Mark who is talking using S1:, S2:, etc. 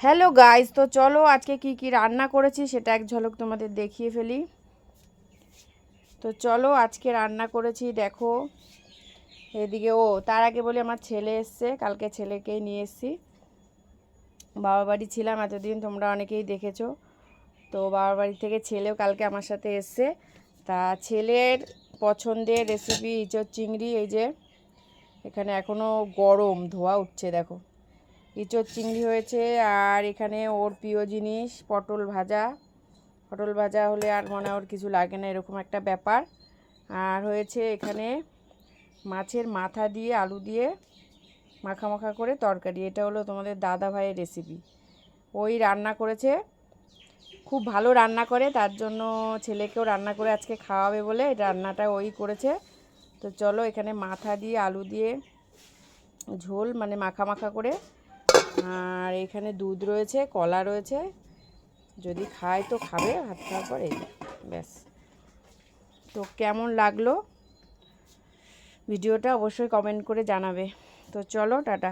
S1: Hello guys, তো চলো আজকে কি কি রান্না করেছি সেটা এক ঝলক তোমাদের দেখিয়ে ফেলি। তো চলো আজকে রান্না করেছি, দেখো এদিকে। তার আগে বলি, আমার ছেলে এসছে, কালকে ছেলেকেই নিয়ে এসছি। বাবা বাড়ি ছিলাম এতদিন, তোমরা অনেকেই দেখেছো। তো বাবার বাড়ি থেকে ছেলেও কালকে আমার সাথে এসছে। তা ছেলের পছন্দের রেসিপি ইঁচড় চিংড়ি। এই যে এখানে এখনও গরম ধোয়া উঠছে, দেখো ইঁচড় চিংড়ি হয়েছে। আর এখানে ওর প্রিয় জিনিস পটল ভাজা। পটল ভাজা হলে আর মনে ওর কিছু লাগে না, এরকম একটা ব্যাপার। আর হয়েছে এখানে মাছের মাথা দিয়ে আলু দিয়ে মাখা মাখা করে তরকারি। এটা হলো তোমাদের দাদা ভাইয়ের রেসিপি। ওই রান্না করেছে, খুব ভালো রান্না করে, তার জন্য ছেলেকেও রান্না করে আজকে খাওয়াবে বলে রান্নাটা ওই করেছে। তো চলো এখানে মাথা দিয়ে আলু দিয়ে ঝোল, মানে মাখা মাখা করে। আর এখানে দুধ রয়েছে, কলা রয়েছে, যদি খায় তো খাবে, ভাত খাওয়ার পরে ব্যাস। তো কেমন লাগলো ভিডিওটা অবশ্যই কমেন্ট করে জানাবে। তো চলো টাটা।